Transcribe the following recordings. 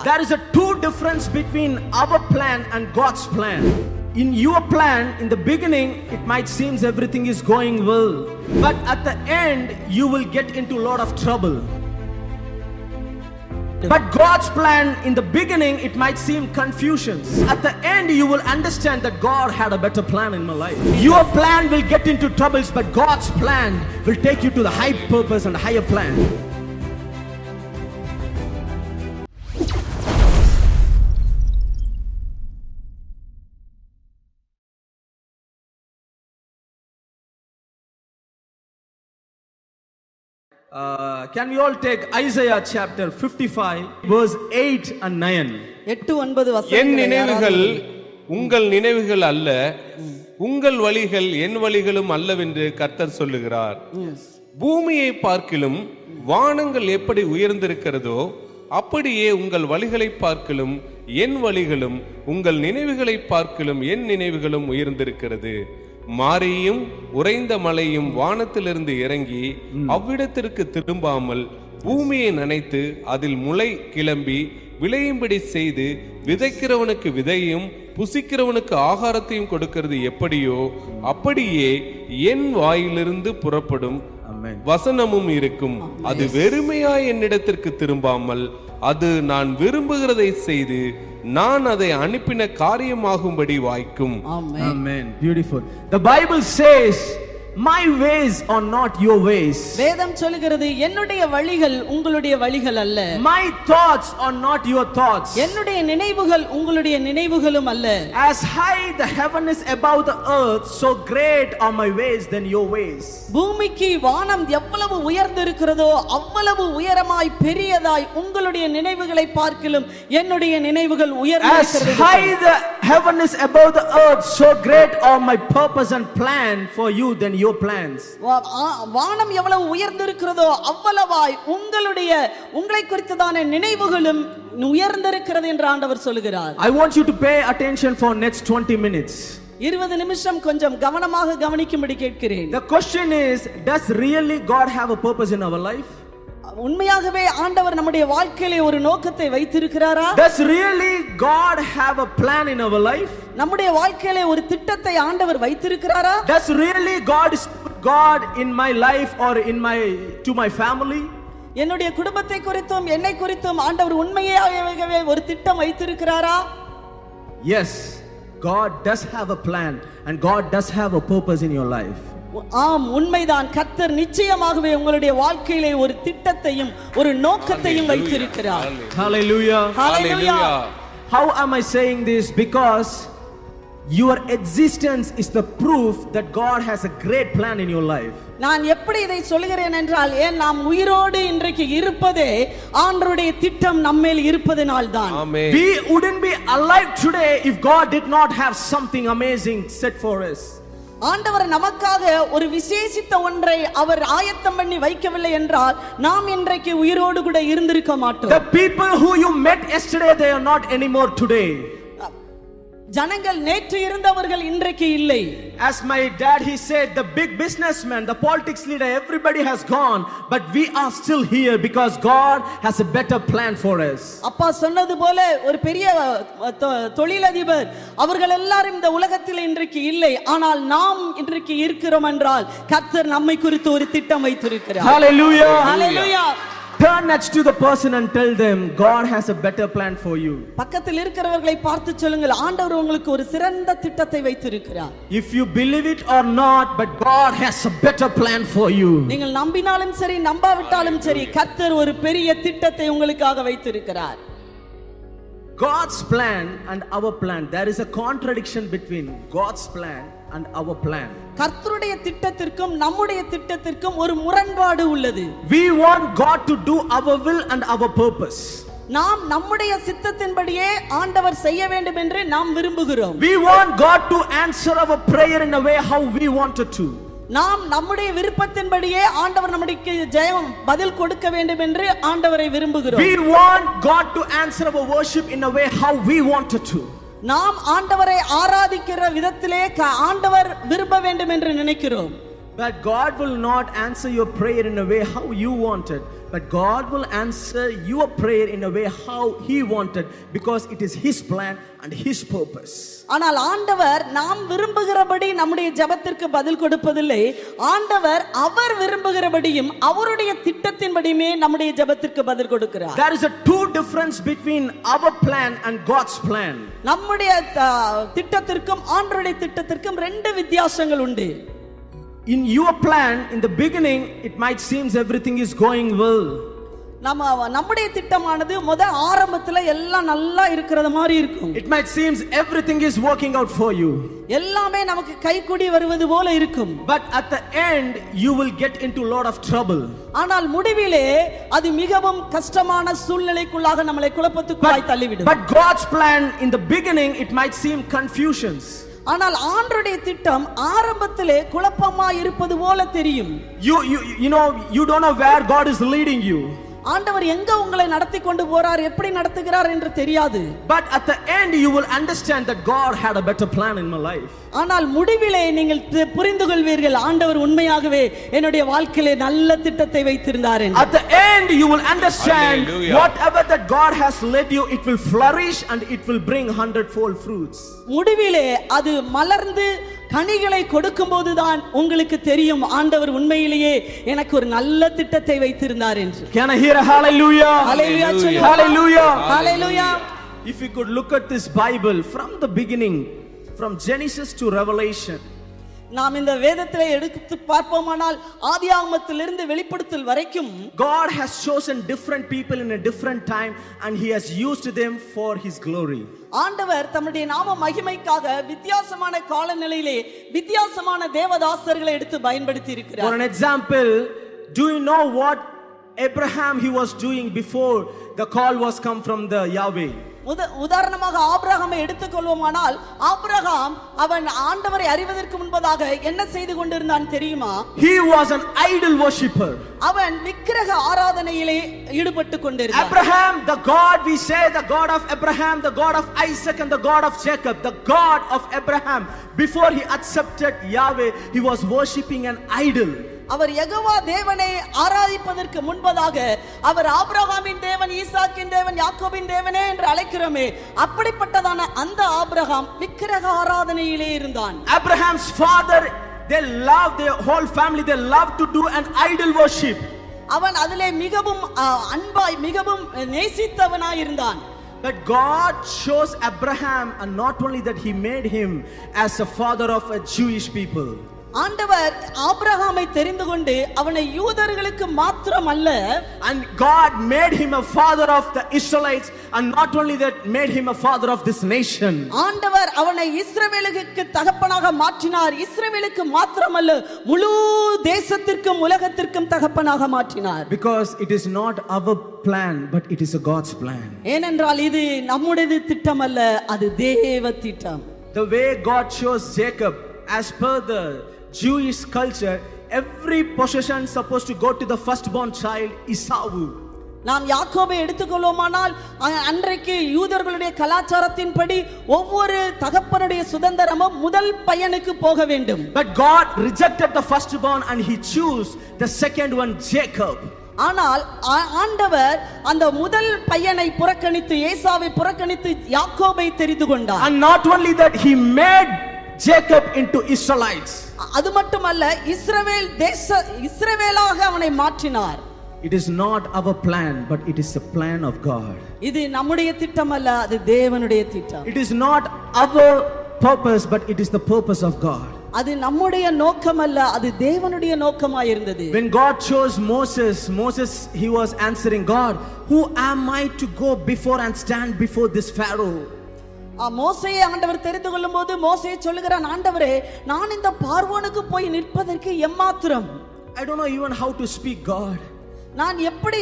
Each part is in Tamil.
There is a two difference between our plan and God's plan. In your plan, in the beginning, it might seem everything is going well, but at the end, you will get into a lot of trouble. But God's plan, in the beginning, it might seem confusions. At the end, you will understand that God had a better plan in my life. Your plan will get into troubles, but God's plan will take you to the high purpose and higher plan. Can we all take Isaiah chapter 55 verse 8 and 9? 8-9 வசனங்கள். என் நினைவுகள் உங்கள் நினைவுகள் அல்ல, உங்கள் வழிகள் என் வழிகளும் அல்லவென்று கர்த்தர் சொல்லுகிறார். பூமியை பார்க்கிலும் வானங்கள் எப்படி உயர்ந்திருக்கிறதோ அப்படியே உங்கள் வழிகளை பார்க்கிலும் என் வழிகளும் உங்கள் நினைவுகளை பார்க்கிலும் என் நினைவுகளும் உயர்ந்திருக்கிறது. மாரியும் உறைந்த மலையும் வானத்திலிருந்து இறங்கி அவ்விடத்திற்கு திரும்பாமல் பூமியை நனைத்து அதில் முளை கிளம்பி விளையும்படி செய்து விதைக்கிறவனுக்கு விதையும் புசிக்கிறவனுக்கு ஆகாரத்தையும் கொடுக்கிறது எப்படியோ அப்படியே என் வாயிலிருந்து புறப்படும் வசனமும் இருக்கும். அது வெறுமையாய் என்னிடத்திற்கு திரும்பாமல் அது நான் விரும்புகிறதை செய்து நான் அதை அனுப்பின காரியமாகும்படி வாய்க்கும். Amen. Beautiful. The Bible says, my ways are not your ways. வேதம் சொல்கிறது என்னுடைய வழிகள் உங்களுடைய வழிகள் அல்ல. My thoughts are not your thoughts. என்னுடைய நினைவுகள் உங்களுடைய நினைவுகளும் அல்ல. As high the heaven is above the earth, so great are my ways than your ways. பூமிக்கு வானம் எவ்வளவு உயர்ந்திருக்கிறதோ அவ்வளவு உயரமாய் பெரியதாய் உங்களுடைய நினைவுகளை பார்க்கிலும் என்னுடைய நினைவுகள் உயர்ந்திருக்கிறது. As high the heaven is above the earth, so great are my purpose and plan for you than your plans. வானம் எவ்வளவு உயர்ந்திருக்கிறதோ அவ்வளவாய் உங்களை குறித்ததான நினைவுகளும் உயர்ந்திருக்கிறது என்று ஆண்டவர் சொல்கிறார். I want you to pay attention for next 20 minutes. 20 நிமிஷம் கொஞ்சம் கவனமாக கவனிக்கும்படி கேட்கிறேன். The question is, does really God have a purpose in our life? உண்மையாகவே ஆண்டவர் நம்முடைய வாழ்க்கையிலே ஒரு நோக்கத்தை வைத்திருக்கிறாரா? Does really God have a plan in our life? நம்முடைய வாழ்க்கையிலே ஒரு திட்டத்தை ஆண்டவர் வைத்திருக்கிறாரா? Does really God in my life or to my family? என்னுடைய குடும்பத்தை குறித்தும் என்னை குறித்தும் ஆண்டவர் உண்மையாகவே ஒரு திட்டம் வைத்திருக்கிறாரா? Yes, God does have a plan and God does have a purpose in your life. ஆம், உண்மைதான். கர்த்தர் நிச்சயமாகவே உங்களுடைய வாழ்க்கையிலே ஒரு திட்டத்தையும் ஒரு நோக்கத்தையும் வைத்திருக்கிறார். Hallelujah. Hallelujah. How am I saying this? Because your existence is the proof that God has a great plan in your life. நான் எப்படி இதை சொல்கிறேன் என்றால், ஏன் நாம் உயிரோடு இன்றைக்கு இருப்பதே ஆண்டவருடைய திட்டம் நம்மேல் இருப்பதனால்தான். We wouldn't be alive today if God did not have something amazing set for us. ஆண்டவர் நமக்காக ஒரு விசேஷித்த ஒன்றை அவர் ஆயத்தம் பண்ணி வைக்கவில்லை என்றால் நாம் இன்றைக்கு உயிரோடு கூட இருந்திருக்க மாட்டோம். The people who you met yesterday, they are not anymore today. ஜனங்கள் நேற்று இருந்தவர்கள் இன்றைக்கு இல்லை. As my dad, he said, the big businessman, the politics leader, everybody has gone, but we are still here because God has a better plan for us. அப்பா சொன்னது போல ஒரு பெரிய தொழிலதிபர் அவர்கள் எல்லாரும் இந்த உலகத்தில் இன்றைக்கு இல்லை, ஆனால் நாம் இன்றைக்கு இருக்கிறோம் என்றால் கர்த்தர் நம்மை குறித்து ஒரு திட்டம் வைத்திருக்கிறார். Hallelujah. Hallelujah. Turn next to the person and tell them God has a better plan for you. பக்கத்தில் இருக்கிறவர்களை பார்த்து சொல்லுங்கள், ஆண்டவர் உங்களுக்கு ஒரு சிறந்த திட்டத்தை வைத்திருக்கிறார். If you believe it or not, but God has a better plan for you. நீங்கள் நம்பினாலும் சரி நம்பாவிட்டாலும் சரி கர்த்தர் ஒரு பெரிய திட்டத்தை உங்களுக்காக வைத்திருக்கிறார். God's plan and our plan, there is a contradiction between God's plan and our plan. கர்த்தருடைய திட்டத்திற்கும் நம்முடைய திட்டத்திற்கும் ஒரு முரண்பாடு உள்ளது. We want God to do our will and our purpose. நாம் நம்முடைய சித்தத்தின்படியே ஆண்டவர் செய்ய வேண்டும் என்று நாம் விரும்புகிறோம். We want God to answer our prayer in a way how we wanted to. நாம் நம்முடைய விருப்பத்தின்படியே ஆண்டவர் நமக்கு ஜெயம் பதில் கொடுக்க வேண்டும் என்று ஆண்டவரை விரும்புகிறோம். We want God to answer our worship in a way how we wanted to. நாம் ஆண்டவரை ஆராதிக்கிற விதத்திலே ஆண்டவர் விரும்ப வேண்டும் என்று நினைக்கிறோம். But God will not answer your prayer in a way how you wanted. but God will answer your prayer in a way how He wanted, because it is His plan and His purpose. ஆனால் ஆண்டவர் நாம் விரும்புகிறபடி நம்முடைய ஜெபத்திற்கு பதில் கொடுப்பதில்லை. ஆண்டவர் அவர் விரும்புகிறபடியும் அவருடைய திட்டத்தின்படியுமே நம்முடைய ஜெபத்திற்கு பதில் கொடுக்கிறார். There is a two difference between our plan and God's plan. நம்முடைய திட்டத்திற்கும் ஆண்டவருடைய திட்டத்திற்கும் ரெண்டு வித்தியாசங்கள் உண்டு. In your plan, in the beginning, it might seem everything is going well. நம்முடைய திட்டமானது ஆரம்பத்துல எல்லாம் நல்லா இருக்கிறது மாதிரி இருக்கும். It might seem everything is working out for you. எல்லாமே நமக்கு கைகூடி வருவது போல இருக்கும். But at the end, you will get into a lot of trouble. ஆனால் முடிவிலே அது மிகவும் கஷ்டமான சூழ்நிலைக்குள்ளாக நம்மளை குழப்பத்துக்குள்ளாய் தள்ளிவிடும். But God's plan, in the beginning, it might seem confusions. ஆனால் ஆண்டவருடைய திட்டம் ஆரம்பத்திலே குழப்பமா இருப்பது போல தெரியும். You don't know where God is leading you. ஆண்டவர் எங்க உங்களை நடத்தி கொண்டு போறார், எப்படி நடத்துகிறார் என்று தெரியாது. But at the end you will understand that God had a better plan in my life. ஆனால் முடிவிலே நீங்கள் புரிந்து கொள்வீர்கள், ஆண்டவர் உண்மையாகவே என்னுடைய வாழ்க்கையிலே நல்ல திட்டத்தை வைத்திருந்தார் என்று. At the end you will understand whatever that God has led you, it will flourish and it will bring 100-fold fruits. முடிவிலே அது மலர்ந்து கனிகளை கொடுக்கும் போதுதான் உங்களுக்கு தெரியும் ஆண்டவர் உண்மையிலேயே எனக்கு ஒரு நல்ல திட்டத்தை வைத்திருந்தார் என்று. Can I hear a hallelujah? Hallelujah. Hallelujah. Hallelujah. If you could look at this Bible from the beginning, from Genesis to Revelation, நாம் இந்த வேதத்திலே எடுத்து பார்ப்போமானால் ஆதியாகமத்திலிருந்து வெளிப்படுத்தல் வரைக்கும் God has chosen different people in a different time and He has used them for His glory. ஆண்டவர் தம்முடைய நாம மகிமைக்காக வித்தியாசமான காலநிலையிலே வித்தியாசமான தேவதாசர்களை எடுத்து பயன்படுத்தி இருக்கிறார். For an example, do you know what Abraham he was doing before the call was come from the Yahweh? உதாரணமாக ஆபிரகாமை எடுத்துக்கொள்வோமானால் ஆபிரகாம் அவன் ஆண்டவரை அறிவதற்கு முன்பதாக என்ன செய்து கொண்டிருந்தான் தெரியுமா? He was an idol worshipper. அவன் விக்கிரக ஆராதனையிலே ஈடுபட்டு கொண்டிருந்தான். Abraham, the God we say, the God of Abraham, the God of Isaac and the God of Jacob, the God of Abraham, before he accepted Yahweh, he was worshiping an idol. அவர் யெகோவா தேவனை ஆராதிப்பதற்கு முன்பதாக அவர் ஆபிரகாமின் தேவன், ஈசாக்கின் தேவன், யாக்கோபின் தேவனே என்று அழைக்கிறோமே, அப்படிப்பட்டதான அந்த ஆபிரகாம் விக்கிரக ஆராதனையிலே இருந்தான். Abraham's father, they love, their whole family, they love to do an idol worship. அவன் அதிலே மிகவும் அன்பாய் மிகவும் நேசித்தவனாய் இருந்தான். But God chose Abraham, and not only that, He made him as a father of a Jewish people. ஆண்டவர் ஆபிரகாமை தெரிந்து கொண்டு அவனை யூதர்களுக்கு மாத்திரம் அல்ல, and God made him a father of the Israelites, and not only that, made him a father of this nation. ஆண்டவர் அவனை இஸ்ரவேலுக்கு தகப்பனாக மாற்றினார். இஸ்ரவேலுக்கு மாத்திரமல்ல, முழு தேசத்திற்கும் உலகத்திற்கும் தகப்பனாக மாற்றினார். Because it is not our plan, but it is a God's plan. ஏனென்றால் இது நம்முடைய திட்டம் அல்ல, அது தேவ திட்டம். The way God chose Jacob, as per the Jewish culture, every possession supposed to go to the firstborn child Esau. நாம் யாக்கோபை எடுத்துக்கொள்வோமானால் அன்றைக்கு யூதர்களுடைய கலாச்சாரத்தின்படி ஒவ்வொரு தகப்பனுடைய சுதந்திரமும் முதல் பையனுக்கு போக வேண்டும். But God rejected the firstborn and He chose the second one, Jacob. ஆனால் ஆண்டவர் அந்த முதல் பையனை புறக்கணித்து, ஏசாவை புறக்கணித்து யாக்கோபை தெரிந்து கொண்டார். And not only that, He made Jacob into Israelites. அது மட்டுமல்ல, இஸ்ரவேலாக அவனை மாற்றினார். It is not our plan, but it is the plan of God. இது நம்முடைய திட்டம் அல்ல, அது தேவனுடைய திட்டம். It is not our purpose, but it is the purpose of God. அது நம்முடைய நோக்கம் அல்ல, அது தேவனுடைய நோக்கமாய் இருந்தது. When God chose Moses he was answering God, who am I to go before and stand before this Pharaoh? மோசேயை ஆண்டவர் தெரிந்து கொள்ளும் போது மோசே சொல்லுகிறான், ஆண்டவரே, நான் இந்த பார்வோனுக்கு போய் நிற்பதற்கு எம்மாத்திரம்? I don't know even how to speak, God. நான் எப்படி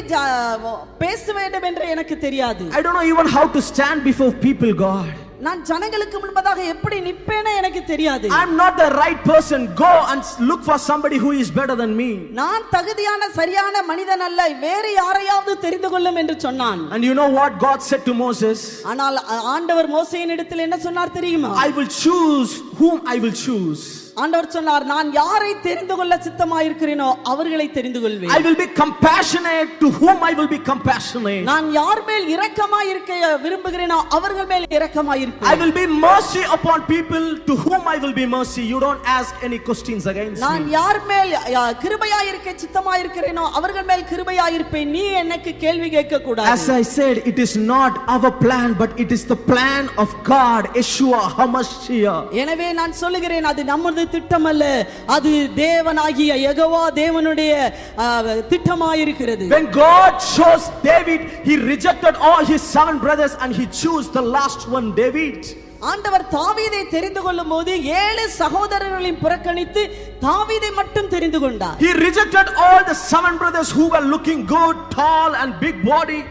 பேச வேண்டும் என்று எனக்கு தெரியாது. I don't know even how to stand before people, God. நான் ஜனங்களுக்கு முன்பதாக எப்படி நிப்பேனே எனக்கு தெரியாது. I'm not the right person. Go and look for somebody who is better than me. நான் தகுதியான சரியான மனிதன் அல்ல, வேறு யாரையாவது தெரிந்து கொள்ளும் என்று சொன்னான். And you know what God said to Moses? ஆனால் ஆண்டவர் மோசேயினிடத்தில் என்ன சொன்னார் தெரியுமா? I will choose whom I will choose. ஆண்டவர் சொன்னார், நான் யாரை தெரிந்து கொள்ள சித்தமாயிருக்கிறேனோ அவர்களை தெரிந்து கொள்வேன். I will be compassionate to whom I will be compassionate. நான் யார் மேல் இரக்கமாய் இருக்க விரும்புகிறேனோ அவர்கள் மேல் இரக்கமாய் இருப்பேன். I will be mercy upon people to whom I will be mercy. You don't ask any questions against நான் me. யார் மேல் கிருபையாய் இருக்க சித்தமாய் இருக்கிறேனோ அவர்கள் மேல் கிருபையாய் இருப்பேன். நீ எனக்கு கேள்வி கேட்க கூடாது. As I said, it is not our plan, but it is the plan of God, Yeshua HaMashiach. எனவே நான் சொல்லுகிறேன், அது நமது திட்டம் அல்ல, அது தேவனாகிய யெகோவா தேவனுடைய திட்டமாய் இருக்கிறது. When God chose David, he rejected all his 7 brothers and he chose the last one, David. ஆண்டவர் தாவீதை தெரிந்து கொள்ளும்போது 7 சகோதரர்களையும் புறக்கணித்து தாவீதை மட்டும் தெரிந்து கொண்டார். He rejected all the 7 brothers who were looking good, tall and big body.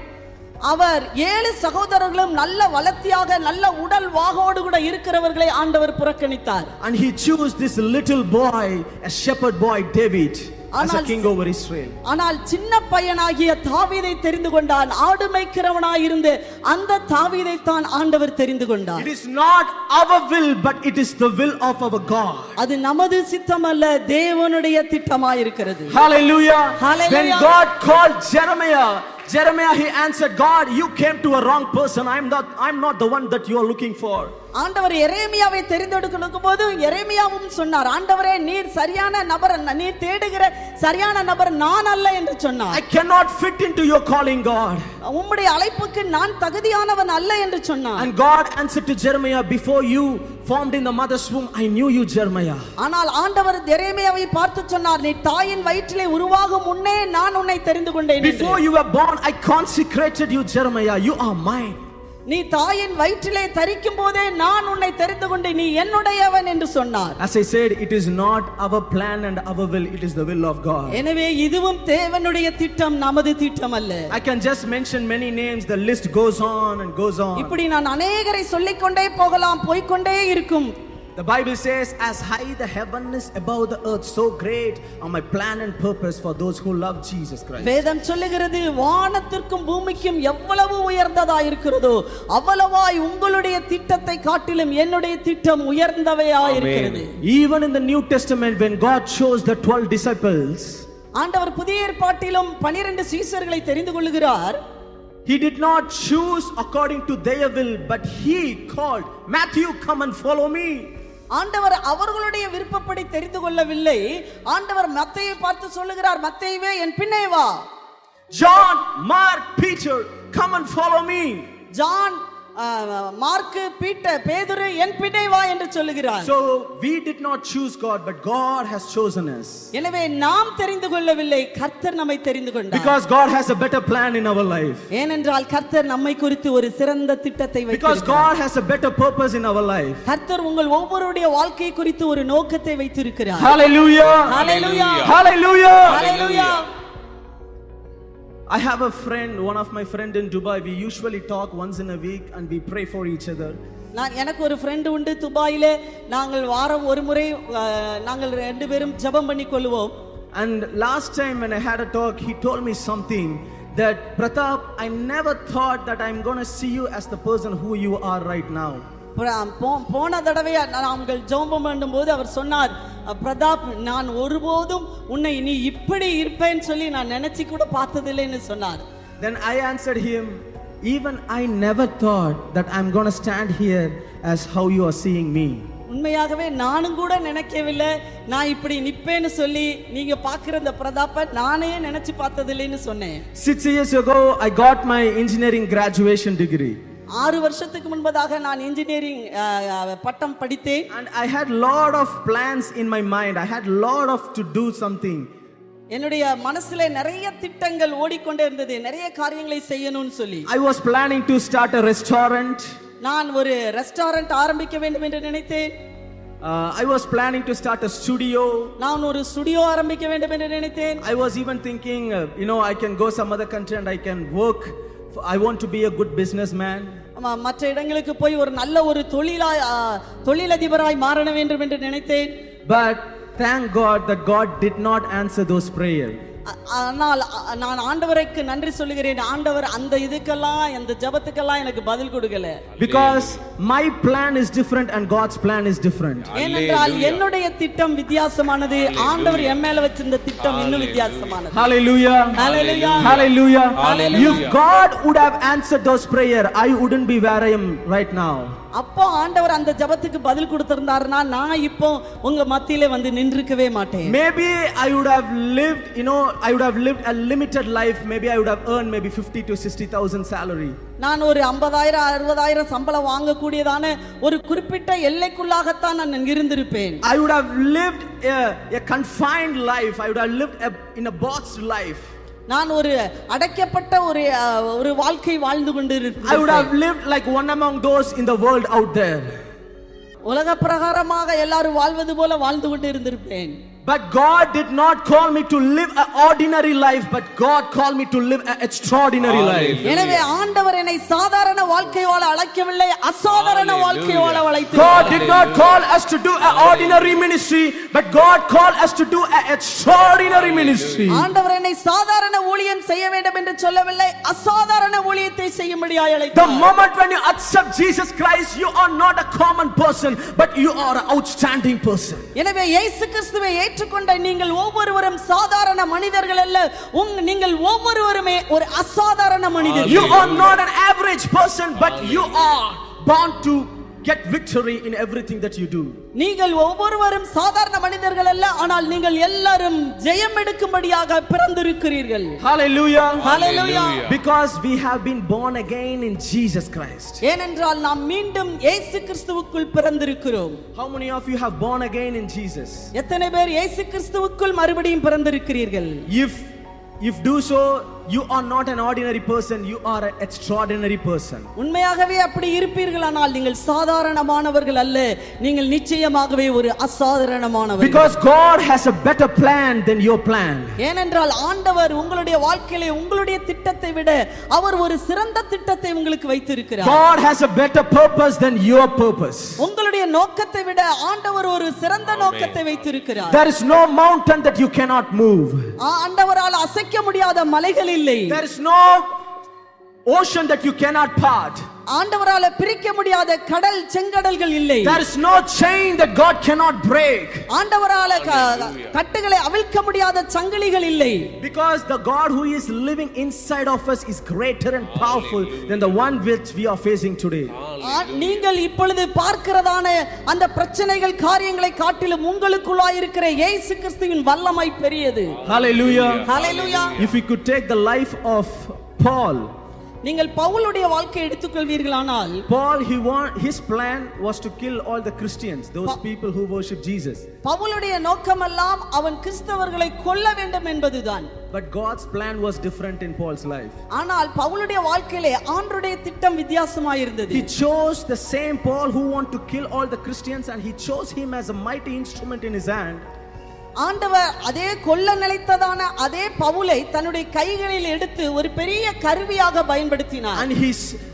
அவர் 7 சகோதரர்களும் நல்ல வளர்த்தியாக நல்ல உடல் வாகோடு கூட இருக்கிறவர்களை ஆண்டவர் புறக்கணித்தார். And he chose this little boy, a shepherd boy, David, as a king over Israel. ஆனால் சின்ன பையனாகிய தாவீதை தெரிந்து கொண்டார். ஆடு மேய்க்கிறவனாய் இருந்து அந்த தாவீதை தான் ஆண்டவர் தெரிந்து கொண்டார். It is not our will, but it is the will of our God. அது நமது சித்தம் அல்ல, தேவனுடைய திட்டமாய் இருக்கிறது. Hallelujah. Hallelujah. When God called Jeremiah, he answered, God, you came to a wrong person. I'm not the one that you are looking for. ஆண்டவர் எரேமியாவை தெரிந்தெடுக்கும் போது எரேமியாவும் சொன்னார், ஆண்டவரே நீர் சரியான நபர், நீர் தேடுகிற சரியான நபர் நான் அல்ல என்று சொன்னார். I cannot fit into your calling, God. உம்முடைய அழைப்புக்கு நான் தகுதியானவன் அல்ல என்று சொன்னார். And God answered to Jeremiah, before you formed in the mother's womb, I knew you, Jeremiah. ஆனால் ஆண்டவர் எரேமியாவை பார்த்து சொன்னார், நீ தாயின் வயிற்றிலே உருவாகும் முன்னே நான் உன்னை தெரிந்து கொண்டேன். Before you were born, I consecrated you, Jeremiah. You are mine. நீ தாயின் வயிற்றிலே தரிக்கும் போதே நான் உன்னை தெரிந்து கொண்டேன், நீ என்னுடையவன் என்று சொன்னார். As I said, it is not our plan and our will, it is the will of God. எனவே இதுவும் தேவனுடைய திட்டம், நமது திட்டம் அல்ல. I can just mention many names, the list goes on and goes on. இப்படி நான் அநேகரை சொல்லிக்கொண்டே போகலாம், போய்க்கொண்டே இருக்கும். The Bible says, as high the heaven is above the earth, so great are my plan and purpose for those who love Jesus Christ. வேதம் சொல்லுகிறது, வானத்திற்கும் பூமிக்கும் எவ்வளவு உயர்ந்ததாய் இருக்கிறதோ அவ்வளவாய் உங்களுடைய திட்டத்தை காட்டிலும் என்னுடைய திட்டம் உயர்ந்தவையாய் இருக்கிறது. Even in the New Testament, when God chose the 12 disciples, ஆண்டவர் புதிய ஏற்பாட்டிலும் 12 சீஷர்களை தெரிந்து கொள்கிறார். He did not choose according to their will, but he called, Matthew, come and follow me. ஆண்டவர் அவர்களுடைய விருப்பப்படி தெரிந்து கொள்ளவில்லை. ஆண்டவர் மத்தேயுவை பார்த்து சொல்லுகிறார், மத்தேயுவே என் பின்னே வா. John, Mark, Peter, come and follow me. John, mark, Peter, பேதுரு என் பின்னே வா என்று சொல்லுகிறார். So we did not choose God, but God has chosen us. எனவே நாம் தெரிந்து கொள்ளவில்லை, கர்த்தர் நம்மை தெரிந்து கொண்டார். Because God has a better plan in our life. ஏனென்றால் கர்த்தர் நம்மை குறித்து ஒரு சிறந்த திட்டத்தை Because வைத்திருக்கிறார். God has a better purpose in our life. கர்த்தர் உங்கள் ஒவ்வொருடைய வாழ்க்கை குறித்து ஒரு நோக்கத்தை வைத்திருக்கிறார். Hallelujah. Hallelujah. Hallelujah. Hallelujah. I have a friend, one of my friend in Dubai. We usually talk once in a week and we pray for each other. எனக்கு ஒரு ஃப்ரெண்ட் உண்டு துபாயிலே. நாங்கள் வாரம் ஒரு முறை நாங்கள் ரெண்டு பேரும் ஜெபம் பண்ணி கொள்வோம். And last time when I had a talk, he told me something that, Pratap, I never thought that I'm going to see you as the person who you are right now. போன தடவை நாங்கள் ஜெபம் பண்ணும்போது அவர் சொன்னார், பிரதாப், நான் ஒருபோதும் உன்னை நீ இப்படி இருப்பேன்னு சொல்லி நான் நினைச்சு கூட பார்த்ததில்லைன்னு சொன்னார். Then I answered him, even I never thought that I'm going to stand here as how you are seeing me. உண்மையாகவே நானும் கூட நினைக்கவில்லை நான் இப்படி நிப்பேன்னு சொல்லி. நீங்க பாக்குற இந்த பிரதாப்ப நானே நினைச்சு பார்த்ததில்லைன்னு சொன்னேன். 6 years ago I got my engineering graduation degree. 6 வருஷத்துக்கு முன்பதாக நான் இன்ஜினியரிங் பட்டம் படித்தேன். And I had lot of plans in my mind. I had lot of to do something. என்னுடைய மனசுல நிறைய திட்டங்கள் ஓடிக்கொண்டே இருந்தது, நிறைய காரியங்களை செய்யணும்னு சொல்லி. I was planning to start a restaurant. நான் ஒரு ரெஸ்டாரண்ட் ஆரம்பிக்க வேண்டும் என்று நினைத்தேன். I was planning to start a studio. நான் ஒரு ஸ்டுடியோ ஆரம்பிக்க வேண்டும் என்று நினைத்தேன். I was even thinking, I can go some other country and I can work. I want to be a good businessman. மற்ற இடங்களுக்கு போய் ஒரு நல்ல ஒரு தொழிலதிபராய் மாற வேண்டும் என்று நினைத்தேன். But thank God that God did not answer those prayers. ஆனால் நான் ஆண்டவருக்கு நன்றி சொல்லுகிறேன். ஆண்டவர் அந்த இதுக்கெல்லாம் அந்த ஜெபத்துக்கெல்லாம் எனக்கு பதில் கொடுக்கல. Because my plan is different and God's plan is different. ஏனென்றால் என்னுடைய திட்டம் வித்தியாசமானது, ஆண்டவர் என் மேல வச்சிருந்த திட்டம் இன்னும் வித்தியாசமானது. Hallelujah. Hallelujah. Hallelujah. Hallelujah. If God would have answered those prayer, I wouldn't be where I am right now. அப்போ ஆண்டவர் அந்த ஜெபத்துக்கு பதில் கொடுத்திருந்தாருன்னா நான் இப்போ உங்க மத்தியிலே வந்து நின்றுக்கவே மாட்டேன். Maybe I would have lived, I would have lived a limited life. Maybe I would have earned maybe 50 to 60,000 salary. நான் ஒரு 50,000 60,000 சம்பளம் வாங்கக்கூடியதான ஒரு குறிப்பிட்ட எல்லைக்குள்ளாகத்தான் நான் இருந்திருப்பேன். I would have lived a confined life. I would have lived in a boxed life. நான் ஒரு அடைக்கப்பட்ட ஒரு வாழ்க்கை வாழ்ந்து கொண்டிருப்பேன். I would have lived like one among those in the world out there. உலக பிரகாரமாக எல்லாரும் வாழ்வது போல வாழ்ந்து கொண்டு இருந்திருப்பேன். But God did not call me to live an ordinary life, but God called me to live an extraordinary life. எனவே ஆண்டவர் என்னை சாதாரண வாழ்க்கை வாழ அழைக்கவில்லை, அசாதாரண வாழ்க்கை வாழ அழைத்தார். God did not call us to do an ordinary ministry, but God called us to do an extraordinary ministry. ஆண்டவர் என்னை சாதாரண ஊழியம் செய்ய வேண்டும் என்று சொல்லவில்லை, அசாதாரண ஊழியத்தை செய்யும்படியாய் அழைத்தார். The moment when you accept Jesus Christ, you are not a common person, but you are an outstanding person. எனவே இயேசு கிறிஸ்துவை ஏற்றுக்கொண்ட நீங்கள் ஒவ்வொருவரும் சாதாரண மனிதர்கள் அல்ல, நீங்கள் ஒவ்வொருவருமே ஒரு அசாதாரண மனிதர்கள். You are not an average person, but you are born to get victory in everything that you do. நீங்கள் ஒவ்வொருவரும் சாதாரண மனிதர்கள் அல்ல, ஆனால் நீங்கள் எல்லாரும் ஜெயம் எடுக்கும்படியாக பிறந்திருக்கிறீர்கள். Hallelujah. Hallelujah. Because we have been born again in Jesus Christ. ஏனென்றால் நாம் மீண்டும் இயேசு கிறிஸ்துவுக்குள் பிறந்திருக்கிறோம். How many of you have born again in Jesus? எத்தனை பேர் இயேசு கிறிஸ்துவுக்குள் மறுபடியும் பிறந்திருக்கிறீர்கள்? If do so, you are not an ordinary person, you are an extraordinary person. உண்மையாகவே அப்படி இருப்பீர்களானால் நீங்கள் சாதாரணமானவர்கள் அல்ல, நீங்கள் நிச்சயமாகவே ஒரு அசாதாரணமானவர்கள். Because God has a better plan than your plan. ஏனென்றால் ஆண்டவர் உங்களுடைய வாழ்க்கையிலே உங்களுடைய திட்டத்தை விட அவர் ஒரு சிறந்த திட்டத்தை உங்களுக்கு வைத்திருக்கிறார். God has a better purpose than your purpose. உங்களுடைய நோக்கத்தை விட ஆண்டவர் ஒரு சிறந்த நோக்கத்தை வைத்திருக்கிறார். There is no mountain that you cannot move. ஆண்டவரால் அசைக்க முடியாத மலைகள் இல்லை. There is no ocean that you cannot part. ஆண்டவரால் பிரிக்க முடியாத கடல் செங்கடல்கள் இல்லை. There is no chain that God cannot break. ஆண்டவரால் கட்டுகளை அவிழ்க்க முடியாத சங்கிலிகள் இல்லை. Because the God who is living inside of us is greater and powerful than the one which we are facing today. நீங்கள் இப்பொழுது பார்க்கிறதான அந்த பிரச்சனைகள் காரியங்களை காட்டிலும் உங்களுக்குள்ளாய் இருக்கிற இயேசு கிறிஸ்துவின் வல்லமை பெரியது. Hallelujah. Hallelujah. If we could take the life of Paul, நீங்கள் பவுலுடைய வாழ்க்கையை எடுத்துக்கொள்வீர்களானால், Paul, his plan was to kill all the Christians, those people who worship Jesus. பவுலுடைய நோக்கமெல்லாம் அவன் கிறிஸ்தவர்களை கொல்ல வேண்டும் என்பதுதான். But God's plan was different in Paul's life. ஆனால் பவுலுடைய வாழ்க்கையிலே ஆண்டவருடைய திட்டம் வித்தியாசமாய் இருந்தது. He chose the same Paul who wanted to kill all the Christians, and he chose him as a mighty instrument in his hand. ஆண்டவர் அதே கொல்ல நிலைத்ததான அதே பவுலை தன்னுடைய கைகளில் எடுத்து ஒரு பெரிய கருவியாக பயன்படுத்தினார்.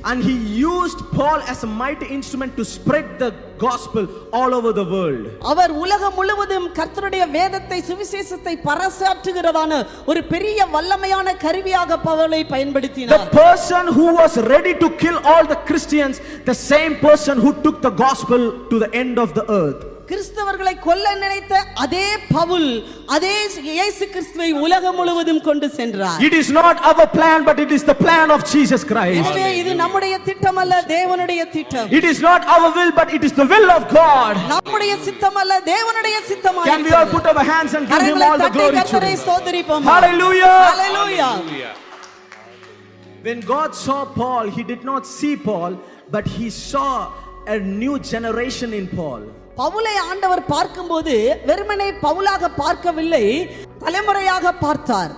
And he used Paul as a mighty instrument to spread the gospel all over the world. அவர் உலகம் முழுவதும் கர்த்தருடைய வேதத்தை சுவிசேஷத்தை பறைசாற்றுகிறதான ஒரு பெரிய வல்லமையான கருவியாக பவுலை பயன்படுத்தினார். The person who was ready to kill all the Christians, the same person who took the gospel to the end of the earth. கிறிஸ்தவர்களை கொல்ல நினைத்த அதே பவுல் அதே இயேசு கிறிஸ்துவை உலகம் முழுவதும் கொண்டு சென்றார். It is not our plan, but it is the plan of Jesus Christ. எனவே இது நம்முடைய திட்டம் அல்ல, தேவனுடைய திட்டம். It is not our will, but it is the will of God. நம்முடைய சித்தம் அல்ல, தேவனுடைய சித்தமாய். Can we all put our hands and give him all the glory? கர்த்தரை ஸ்தோத்திரிப்போம். Hallelujah. Hallelujah. When God saw Paul, he did not see Paul, but he saw a new generation in Paul. பவுலை ஆண்டவர் பார்க்கும்போது வெறுமனே பவுலாக பார்க்கவில்லை, தலைமுறையாக பார்த்தார்.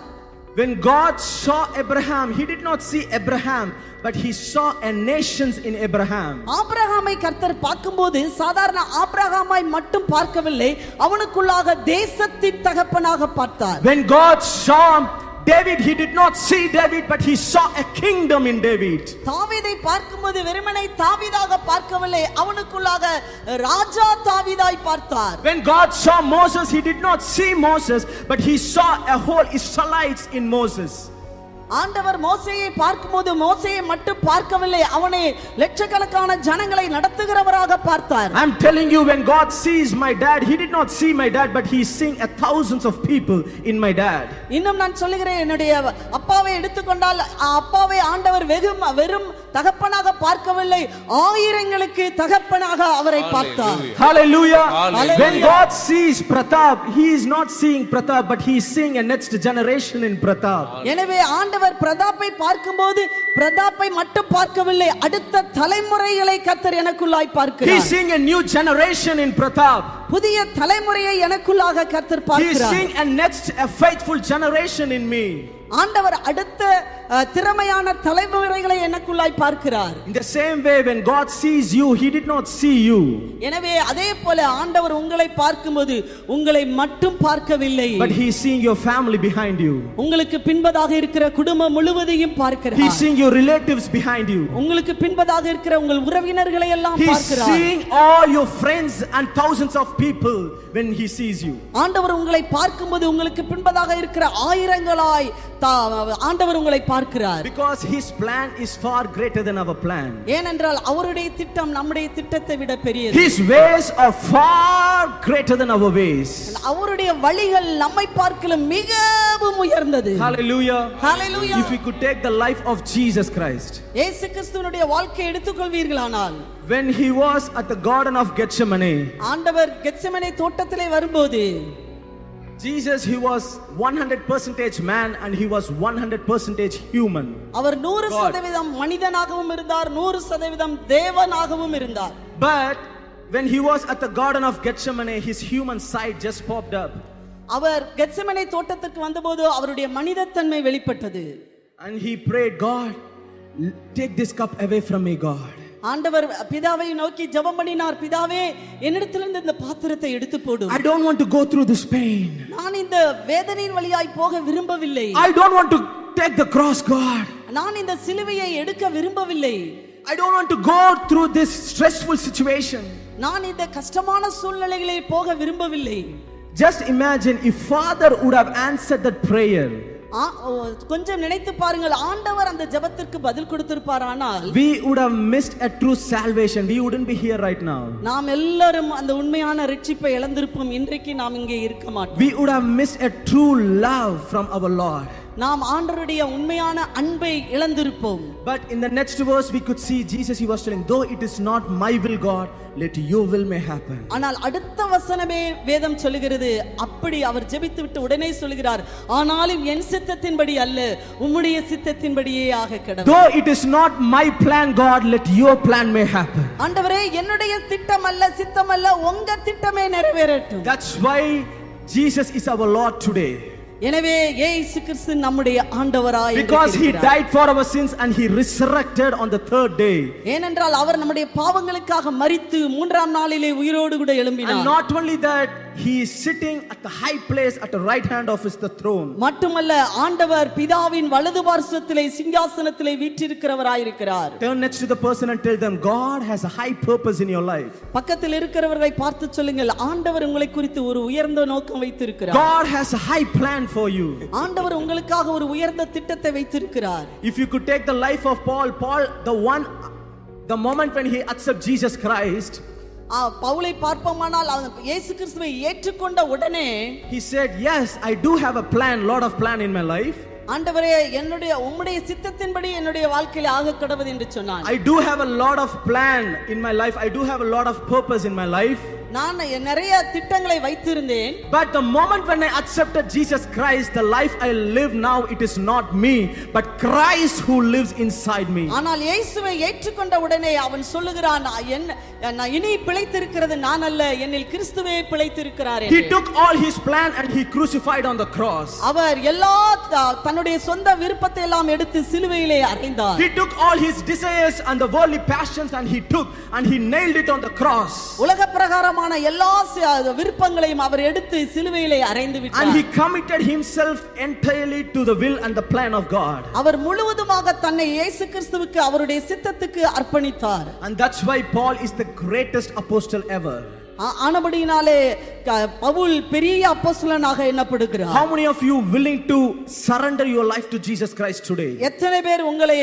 When God saw Abraham, he did not see Abraham, but he saw a nations in Abraham. ஆபிரகாமை கர்த்தர் பார்க்கும்போது சாதாரண ஆபிரகாமை மட்டும் பார்க்கவில்லை, அவனுக்குள்ளாக தேசத்தின் தகப்பனாக பார்த்தார். When God saw David, he did not see David, but he saw a kingdom in David. தாவீதை பார்க்கும்போது வெறுமனை தாவீதாக பார்க்கவில்லை, அவனுக்குள்ளாக ராஜா தாவீதாய் பார்த்தார். When God saw Moses, he did not see Moses, but he saw a whole Israelites in Moses. ஆண்டவர் மோசேயை பார்க்கும்போது மோசேயை மட்டும் பார்க்கவில்லை, அவனை லட்சக்கணக்கான ஜனங்களை நடத்துகிறவராக பார்த்தார். I'm telling you, when God sees my dad, he did not see my dad, but he is seeing thousands of people in my dad. இன்னும் நான் சொல்லுகிறேன், என்னுடைய அப்பாவை எடுத்துக்கொண்டால் அப்பாவை ஆண்டவர் வெறும் தகப்பனாக பார்க்கவில்லை, ஆயிரங்களுக்கு தகப்பனாக அவரை பார்த்தார். Hallelujah. Hallelujah. When God sees Pratap, he is not seeing Pratap, but he is seeing a next generation in Pratap. எனவே ஆண்டவர் பிரதாப்பை பார்க்கும்போது பிரதாப்பை மட்டும் பார்க்கவில்லை, அடுத்த தலைமுறைகளை கர்த்தர் எனக்குள்ளாய் He is பார்க்கிறார். seeing a new generation in Pratap. புதிய தலைமுறையை எனக்குள்ளாக கர்த்தர் He is பார்க்கிறார். seeing a faithful generation in me. ஆண்டவர் அடுத்த திறமையான தலைமுறைகளை எனக்குள்ளாய் பார்க்கிறார். In the same way, when God sees you, he did not see you. எனவே அதே போல ஆண்டவர் உங்களை பார்க்கும்போது உங்களை மட்டும் பார்க்கவில்லை, But he is seeing your family behind you. உங்களுக்கு பின்பதாக இருக்கிற குடும்பம் முழுவதையும் He is பார்க்கிறார். seeing your relatives behind you. உங்களுக்கு பின்பதாக இருக்கிற உங்கள் உறவினர்களை எல்லாம் He is பார்க்கிறார். seeing all your friends and thousands of people when he sees you. ஆண்டவர் உங்களை பார்க்கும்போது உங்களுக்கு பின்பதாக இருக்கிற ஆயிரங்களாய் ஆண்டவர் உங்களை பார்க்கிறார். Because his plan is far greater than our plan. ஏனென்றால் அவருடைய திட்டம் நம்முடைய திட்டத்தை விட பெரியது. His ways are far greater than our ways. அவருடைய வழிகள் நம்மை பார்க்கலும் மிகவும் உயர்ந்தது. Hallelujah. Hallelujah. If we could take the life of Jesus Christ, இயேசு கிறிஸ்துவினுடைய வாழ்க்கையை எடுத்துக்கொள்வீர்களானால், when he was at the Garden of Gethsemane, ஆண்டவர் கெத்செமனே தோட்டத்திலே வரும்போது Jesus, he was 100% man and he was 100% human. அவர் 100% மனிதனாகவும் இருந்தார், 100% தேவனாகவும் இருந்தார். But when he was at the Garden of Gethsemane, his human side just popped up. Our Gethsemane தோட்டத்திற்கு வந்தபோது அவருடைய மனிதத்தன்மை வெளிப்பட்டது. And he prayed, God, take this cup away from me, God. ஆண்டவர் பிதாவை நோக்கி ஜெபம் பண்ணினார், பிதாவே என்னிடத்திலிருந்து இந்த பாத்திரத்தை எடுத்து போடும். I don't want to go through this pain. நான் இந்த வேதனையின் வழியாய் போக விரும்பவில்லை. I don't want to take the cross, God. நான் இந்த சிலுவையை எடுக்க விரும்பவில்லை. I don't want to go through this stressful situation. நான் இந்த கஷ்டமான சூழ்நிலைகளில் போக விரும்பவில்லை. Just imagine if Father would have answered that prayer. கொஞ்சம் நினைத்து பாருங்கள், ஆண்டவர் அந்த ஜெபத்திற்கு பதில் கொடுத்திருப்பாரானால் we would have missed a true salvation. We wouldn't be here right now. நாம் எல்லாரும் அந்த உண்மையான ரட்சிப்பை இழந்திருப்போம், இன்றைக்கு நாம் இங்கே இருக்க மாட்டோம். We would have missed a true love from our Lord. நாம் ஆண்டவருடைய உண்மையான அன்பை இழந்திருப்போம். But in the next verse we could see Jesus, he was telling, though it is not my will, God, let your will may happen. ஆனால் அடுத்த வசனமே வேதம் சொல்லுகிறது, அப்படி அவர் ஜெபித்து விட்டு உடனே சொல்கிறார், ஆனாலும் என் சித்தத்தின்படி அல்ல உம்முடைய சித்தத்தின்படியே ஆக கடவுள். Though it is not my plan, God, let your plan may happen. ஆண்டவரே என்னுடைய திட்டம் அல்ல சித்தம் அல்ல உங்க திட்டமே நிறைவேறட்டும். That's why Jesus is our Lord today. எனவே இயேசு கிறிஸ்து நம்முடைய ஆண்டவராய் Because he died for our sins and he resurrected on the third day. ஏனென்றால் அவர் நம்முடைய பாவங்களுக்காக மரித்து மூன்றாம் நாளிலே உயிரோடு கூட எழும்பினார். And not only that, he is sitting at the high place at the right hand of his throne. மட்டுமல்ல, ஆண்டவர் பிதாவின் வலது பார்சத்திலே சிங்காசனத்திலே வீற்றிருக்கிறவராய் இருக்கிறார். Turn next to the person and tell them, God has a high purpose in your life. பக்கத்தில் இருக்கிறவரை பார்த்து சொல்லுங்கள், ஆண்டவர் உங்களை குறித்து ஒரு உயர்ந்த நோக்கம் வைத்திருக்கிறார். God has a high plan for you. ஆண்டவர் உங்களுக்காக ஒரு உயர்ந்த திட்டத்தை வைத்திருக்கிறார். If you could take the life of Paul, the moment when he accepted Jesus Christ, பவுலை பார்ப்போமானால் இயேசு கிறிஸ்துவை ஏற்றுக்கொண்ட உடனே he said, yes, I do have a plan, lot of plan in my life. ஆண்டவரே உம்முடைய சித்தத்தின்படி என்னுடைய வாழ்க்கையில ஆக கடவுது என்று சொன்னான். I do have a lot of plan in my life. I do have a lot of purpose in my life. நான் நிறைய திட்டங்களை வைத்திருந்தேன். But the moment when I accepted Jesus Christ, the life I live now, it is not me, but Christ who lives inside me. ஆனால் இயேசுவை ஏற்றுக்கொண்ட உடனே அவன் சொல்லுகிறான், நான் இனி பிழைத்திருக்கிறது நான் அல்ல, என்னில் கிறிஸ்துவே பிழைத்திருக்கிறார் என்று. He took all his plan and he crucified on the cross. அவர் எல்லா தன்னுடைய சொந்த விருப்பத்தை எல்லாம் எடுத்து சிலுவையிலே அறைந்தார். He took all his desires and the worldly passions and he nailed it on the cross. உலக பிரகாரமான விதமான எல்லா விருப்பங்களையும் அவர் எடுத்து சிலுவையிலே அறைந்து And விட்டார். he committed himself entirely to the will and the plan of God. அவர் முழுவதுமாக தன்னை இயேசு கிறிஸ்துவுக்கு அவருடைய சித்தத்துக்கு அர்ப்பணித்தார். And that's why Paul is the greatest apostle ever. ஆனபடியினாலே Pavul பெரிய அப்போஸ்தலனாக எண்ணப்படுகிறார். How many of you willing to surrender your life to Jesus Christ today? எத்தனை பேர் உங்களை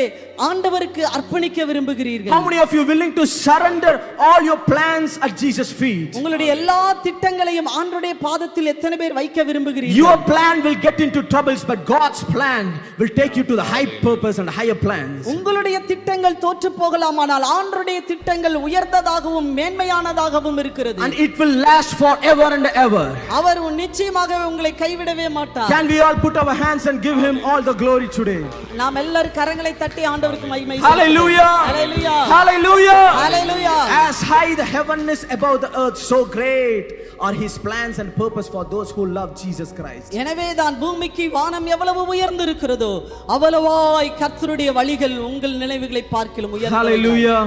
ஆண்டவருக்கு அர்ப்பணிக்க விரும்புகிறீர்கள்? How many of you willing to surrender all your plans at Jesus' feet? உங்களுடைய எல்லா திட்டங்களையும் ஆண்டவருடைய பாதத்தில் எத்தனை பேர் வைக்க விரும்புகிறீர்கள்? Your plan will get into troubles, but God's plan will take you to the high purpose and higher plans. உங்களுடைய திட்டங்கள் தோற்று போகலாமானால் ஆண்டவருடைய திட்டங்கள் உயர்ந்ததாகவும் மேன்மையானதாகவும் இருக்கிறது. And it will last forever and ever. அவர் நிச்சயமாக உங்களை கைவிடவே மாட்டார். Can we all put our hands and give him all the glory today? நாம் எல்லாரும் கரங்களை தட்டி ஆண்டவருக்கு மகிமை Hallelujah! Hallelujah! Hallelujah! Hallelujah! As high the heaven is above the earth, so great are his plans and purpose for those who love Jesus Christ. எனவே தான் பூமிக்கு வானம் எவ்வளவு உயர்ந்து இருக்கிறதோ அவ்வளவாய் கர்த்தருடைய வழிகள் உங்கள் நினைவுகளை பார்க்கிலும் உயர்ந்து. Hallelujah!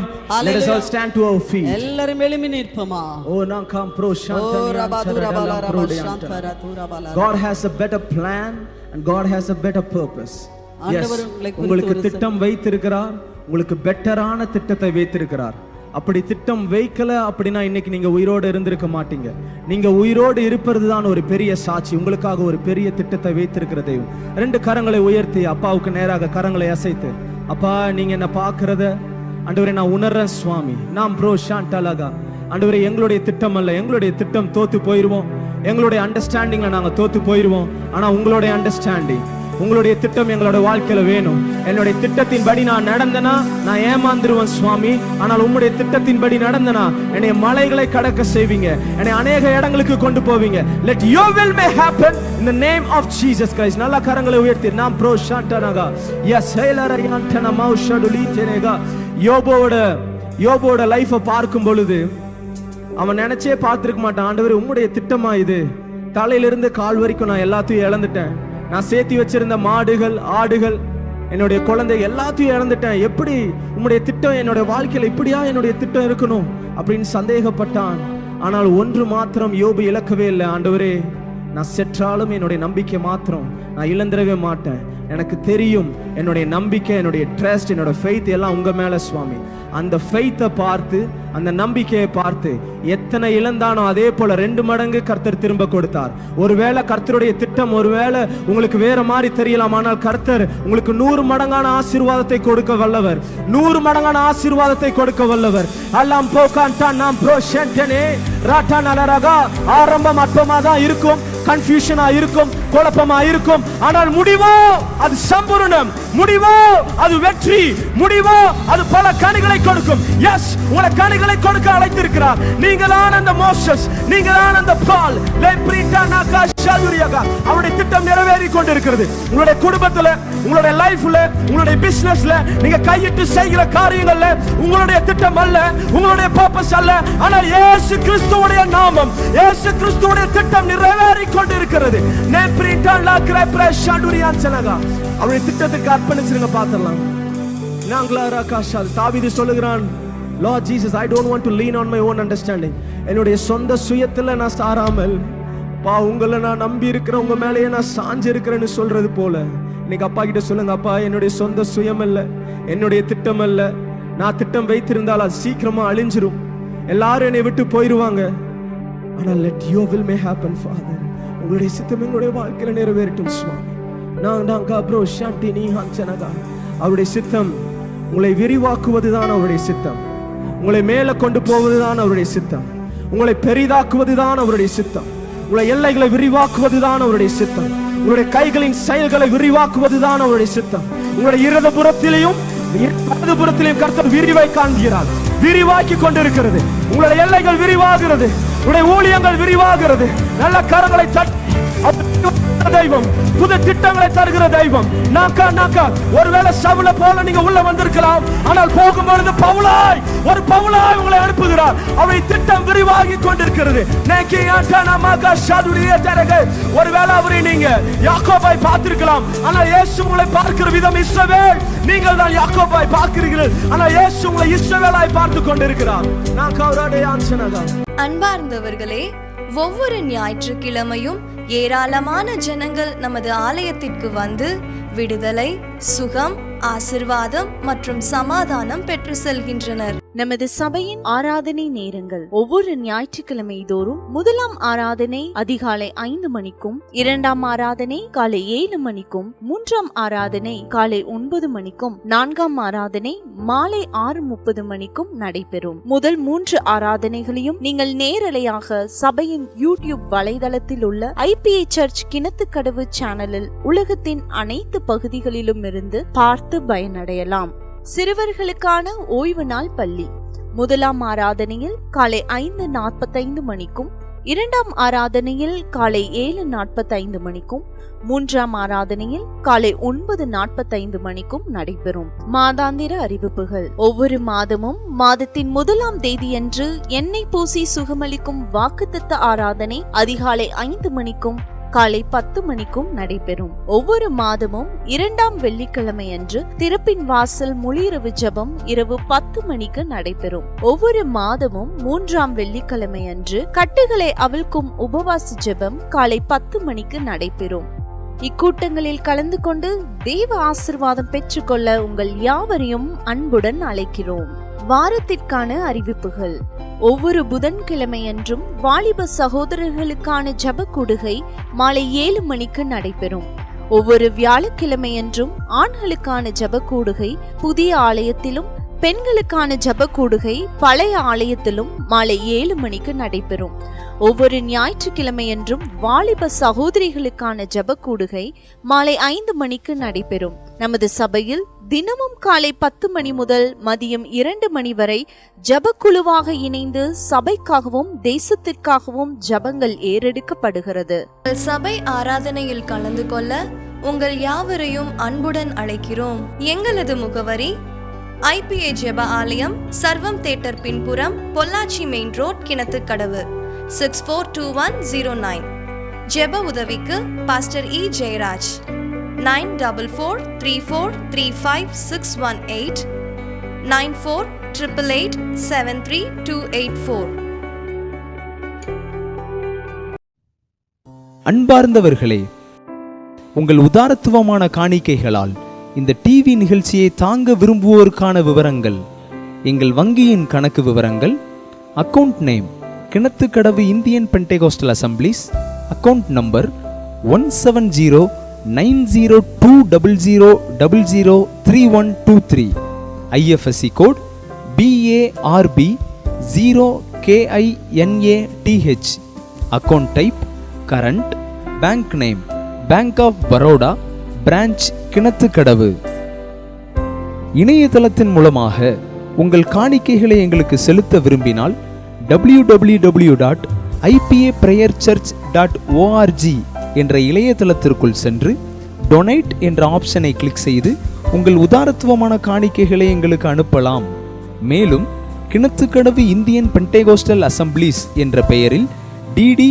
Let us all stand to our feet. எல்லாரும் எழும்பி நிற்போமா? Oh, Nankam Pro God has a better plan and God has a better purpose. Yes, உங்களுக்கு திட்டம் வைத்திருக்கிறார், உங்களுக்கு பெட்டரான திட்டத்தை வைத்திருக்கிறார். அப்படி திட்டம் வைக்கல அப்படின்னா இன்னைக்கு நீங்க உயிரோடு இருந்திருக்க மாட்டீங்க. நீங்க உயிரோடு இருப்பது தான் ஒரு பெரிய சாட்சி. உங்களுக்காக ஒரு பெரிய திட்டத்தை வைத்திருக்கிற தெய்வம். ரெண்டு கரங்களை உயர்த்தி அப்பாவுக்கு நேராக கரங்களை அசைத்து, அப்பா நீங்க என்ன பார்க்கறத ஆண்டவரே நான் உணர்றேன் சுவாமி. நாம் ப்ரோ ஷாண்டலகா ஆண்டவரே எங்களுடைய திட்டம் அல்ல, எங்களுடைய திட்டம் தோத்து போயிருவோம், எங்களுடைய அண்டர்ஸ்டாண்டிங்ல நாங்க தோத்து போயிருவோம். ஆனா உங்களுடைய அண்டர்ஸ்டாண்டிங், உங்களுடைய திட்டம் எங்களோட வாழ்க்கையில வேணும். என்னுடைய திட்டத்தின்படி நான் நடந்தனா நான் ஏமாந்துருவேன் சுவாமி. ஆனால் உங்களுடைய திட்டத்தின்படி நடந்தனா என்னை மலைகளை கடக்க செய்வீங்க, என்னை அநேக இடங்களுக்கு கொண்டு போவீங்க. Let your will may happen in the name of Jesus Christ. நல்ல கரங்களை உயர்த்தி நாம் ப்ரோ ஷாண்டனகா எஸ் ஹேலரயண்டன மௌஷடுலிதேனகா. யோபோட லைஃபை பார்க்கும் பொழுது அவன் நினைச்சே பார்த்திருக்க மாட்டான். ஆண்டவரே உம்முடைய திட்டமா இது? தலையிலிருந்து கால் வரைக்கும் நான் எல்லாத்தையும் இழந்துட்டேன். நான் சேர்த்தி வச்சிருந்த மாடுகள், ஆடுகள், என்னுடைய குழந்தை எல்லாத்தையும் இழந்துட்டேன். எப்படி உம்முடைய திட்டம் என்னுடைய வாழ்க்கையில இப்படியா என்னுடைய திட்டம் இருக்கணும் அப்படின்னு சந்தேகப்பட்டான். ஆனால் ஒன்று மாத்திரம் யோபு இழக்கவே இல்லை. ஆண்டவரே நான் செற்றாலும் என்னுடைய நம்பிக்கை மாத்திரம் நான் இழந்துடவே மாட்டேன். எனக்கு தெரியும் என்னுடைய நம்பிக்கை, என்னுடைய ட்ரஸ்ட், என்னோட ஃபெய்த் எல்லாம் உங்க மேல சுவாமி. அந்த ஃபெய்த்தை பார்த்து, அந்த நம்பிக்கையை பார்த்து எத்தனை இழந்தானோ அதே போல 2 மடங்கு கர்த்தர் திரும்ப கொடுத்தார். ஒருவேளை கர்த்தருடைய திட்டம் ஒருவேளை உங்களுக்கு வேற மாதிரி தெரியலாம், ஆனால் கர்த்தர் உங்களுக்கு 100 மடங்கான ஆசீர்வாதத்தை கொடுக்க வல்லவர். 100 மடங்கான ஆசீர்வாதத்தை கொடுக்க வல்லவர். அல்லாம் போகான்டான் நாம் ப்ரோஷன்டனே ராட்டானலரகா. ஆரம்பம் அற்பமா தான் இருக்கும், கன்ஃபியூஷனா இருக்கும், குழப்பமா இருக்கும், ஆனால் முடிவோ அது சம்பூர்ணம், முடிவோ அது வெற்றி, முடிவோ அது பல கனிகளை கொடுக்கும். எஸ், உங்களை கனிகளை கொடுக்க அழைத்திருக்கிறார். நீங்க தான் அந்த மோசஸ், நீங்க தான் அந்த பால். அவருடைய திட்டம் நிறைவேறி கொண்டிருக்கிறது. உங்களுடைய குடும்பத்துல, உங்களுடைய லைஃப்ல, உங்களுடைய பிசினஸ்ல, நீங்க கையிட்டு செய்கிற காரியங்கள்ல உங்களுடைய திட்டம் அல்ல, உங்களுடைய பர்பஸ் அல்ல, ஆனால் இயேசு கிறிஸ்துவுடைய நாமம், இயேசு கிறிஸ்துவுடைய திட்டம் நிறைவேறி கொண்டிருக்கிறது. அவருடைய திட்டத்துக்கு அர்ப்பணிச்சிருங்க. பார்த்துடலாம். தாவீது சொல்லுகிறான், Lord Jesus, I don't want to lean on my own understanding. என்னுடைய சொந்த சுயத்துல நான் சாராமல் பா உங்களை நான் நம்பி இருக்கிறேன், உங்க மேலேயே நான் சாஞ்சு இருக்கிறேன்னு சொல்றது போல இன்னைக்கு அப்பா கிட்ட சொல்லுங்க, அப்பா என்னுடைய சொந்த சுயம் அல்ல, என்னுடைய திட்டம் அல்ல. நான் திட்டம் வைத்திருந்தால் அது சீக்கிரமா அழிஞ்சிரும், எல்லாரும் என்னை விட்டு போயிருவாங்க. ஆனா let your will may happen, Father. உங்களுடைய சித்தம் எங்களுடைய வாழ்க்கையில நிறைவேறட்டும் சுவாமி. அவருடைய சித்தம் உங்களை விரிவாக்குவதுதான் அவருடைய சித்தம், உங்களை மேல கொண்டு போவதுதான் அவருடைய சித்தம், உங்களை பெரிதாக்குவதுதான் அவருடைய சித்தம், உங்களை எல்லைகளை விரிவாக்குவதுதான் அவருடைய சித்தம், உங்களுடைய கைகளின் செயல்களை விரிவாக்குவதுதான் அவருடைய சித்தம். உங்களுடைய இடதுபுறத்திலையும் வலதுபுறத்திலையும் கர்த்தர் விரிவை காண்கிறார், விரிவாக்கி கொண்டிருக்கிறது. உங்களுடைய எல்லைகள் விரிவாகிறது, உங்களுடைய ஊழியங்கள் விரிவாகிறது. நல்ல கரங்களை தட்டி தெய்வம், புது திட்டங்களை தருகிற தெய்வம். நாக்கா ஒருவேளை சவுல போல நீங்க உள்ள வந்திருக்கலாம், ஆனால் போகும்பொழுது பவுலாய் உங்களை அனுப்புகிறார். அவருடைய திட்டம் விரிவாகி கொண்டிருக்கிறது. ஒருவேளை அவரை நீங்க யாக்கோபாய் பார்த்திருக்கலாம், ஆனால் இயேசு உங்களை பார்க்கிற விதம் இஸ்ரவேல். நீங்கள் தான் யாக்கோபாய் பார்க்கிறீர்கள், ஆனால் இயேசு உங்களை இஸ்ரவேலாய் பார்த்து கொண்டிருக்கிறார். அன்பார்ந்தவர்களே, ஒவ்வொரு ஞாயிற்றுக்கிழமையும் ஏராளமான ஜனங்கள் நமது ஆலயத்திற்கு வந்து விடுதலை, சுகம், ஆசிர்வாதம் மற்றும் சமாதானம் பெற்று செல்கின்றனர். நமது சபையின் ஆராதனை நேரங்கள் ஒவ்வொரு ஞாயிற்றுக்கிழமை தோறும் முதலாம் ஆராதனை அதிகாலை 5 மணிக்கும், இரண்டாம் ஆராதனை காலை 7 மணிக்கும், மூன்றாம் ஆராதனை காலை 9 மணிக்கும், நான்காம் ஆராதனை மாலை 6:30 மணிக்கும் நடைபெறும். முதல் 3 ஆராதனைகளையும் நீங்கள் நேரலையாக சபையின் யூடியூப் வலைதளத்தில் உள்ள IPA சர்ச் கிணத்துக்கடவு சேனலில் உலகத்தின் அனைத்து பகுதிகளிலும் இருந்து பார்த்து பயனடையலாம். சிறுவர்களுக்கான ஓய்வு நாள் பள்ளி முதலாம் ஆராதனையில் காலை 5:45 மணிக்கும், இரண்டாம் ஆராதனையில் காலை 7:45 மணிக்கும், மூன்றாம் ஆராதனையில் காலை 9:45 மணிக்கும் நடைபெறும். மாதாந்திர அறிவிப்புகள். ஒவ்வொரு மாதமும் மாதத்தின் 1ஆம் தேதியன்று எண்ணெய் பூசி சுகமளிக்கும் வாக்குத்தத்த ஆராதனை அதிகாலை 5 மணிக்கும் காலை 10 மணிக்கும் நடைபெறும். ஒவ்வொரு மாதமும் 2ஆம் வெள்ளிக்கிழமை அன்று திறப்பின் வாசல் முழிரவு ஜெபம் இரவு 10 மணிக்கு நடைபெறும். ஒவ்வொரு மாதமும் 3ஆம் வெள்ளிக்கிழமை அன்று கட்டுகளை அவிழ்க்கும் உபவாச ஜெபம் காலை 10 மணிக்கு நடைபெறும். இக்கூட்டங்களில் கலந்து கொண்டு தேவ ஆசீர்வாதம் பெற்றுக்கொள்ள உங்கள் யாவரையும் அன்புடன் அழைக்கிறோம். வாரத்திற்கான அறிவிப்புகள். ஒவ்வொரு புதன்கிழமையன்றும் வாலிப சகோதரர்களுக்கான ஜெப கூடுகை மாலை 7 மணிக்கு நடைபெறும். ஒவ்வொரு வியாழக்கிழமையன்றும் ஆண்களுக்கான ஜெப கூடுகை புதிய ஆலயத்திலும், பெண்களுக்கான ஜெப கூடுகை பழைய ஆலயத்திலும் மாலை 7 மணிக்கு நடைபெறும். ஒவ்வொரு ஞாயிற்றுக்கிழமையன்றும் வாலிப சகோதரிகளுக்கான ஜெப கூடுகை மாலை 5 மணிக்கு நடைபெறும். நமது சபையில் தினமும் காலை 10 மணி முதல் மதியம் 2 மணி வரை ஜெபக்குழுவாக இணைந்து சபைக்காகவும் தேசத்திற்காகவும் ஜெபங்கள் ஏறெடுக்கப்படுகிறது. சபை ஆராதனையில் கலந்து கொள்ள உங்கள் யாவரையும் அன்புடன் அழைக்கிறோம். எங்களது முகவரி IPA ஜெப ஆலயம், சர்வம் தியேட்டர் பின்புறம், பொள்ளாச்சி மெயின் ரோட், கிணத்துக்கடவு 642109. ஜெப உதவிக்கு பாஸ்டர் E. ஜெயராஜ் 9443435618 9488873284. அன்பார்ந்தவர்களே, உங்கள் உதாரத்துவமான காணிக்கைகளால் இந்த டிவி நிகழ்ச்சியை தாங்க விரும்புவோருக்கான விவரங்கள். எங்கள் வங்கியின் கணக்கு விவரங்கள்: account name Kinathukadavu Indian Pentecostal Assemblies, account number 1709000003123, IFSC code BARB 0KINATH, account type current, bank name Bank of Baroda, branch Kinathukadavu. இணையதளத்தின் மூலமாக உங்கள் காணிக்கைகளை எங்களுக்கு செலுத்த விரும்பினால் www.ipaprayerchurch.org என்ற இணையதளத்திற்குள் சென்று டொனேட் என்ற ஆப்ஷனை கிளிக் செய்து உங்கள் உதாரத்துவமான காணிக்கைகளை எங்களுக்கு அனுப்பலாம். மேலும் கிணத்துக்கடவு இந்தியன் பென்டெகோஸ்டல் அசம்பிளிஸ் என்ற பெயரில் டிடி,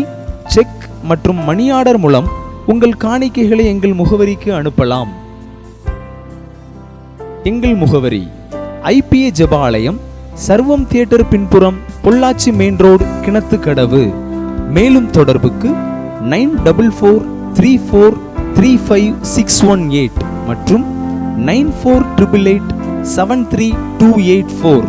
செக் மற்றும் மணி ஆர்டர் மூலம் உங்கள் காணிக்கைகளை எங்கள் முகவரிக்கு அனுப்பலாம். எங்கள் முகவரி IPA ஜெப ஆலயம், சர்வம் தியேட்டர் பின்புறம், பொள்ளாச்சி மெயின் ரோடு, கிணத்துக்கடவு. மேலும் தொடர்புக்கு 9434356618 மற்றும் 9488873284.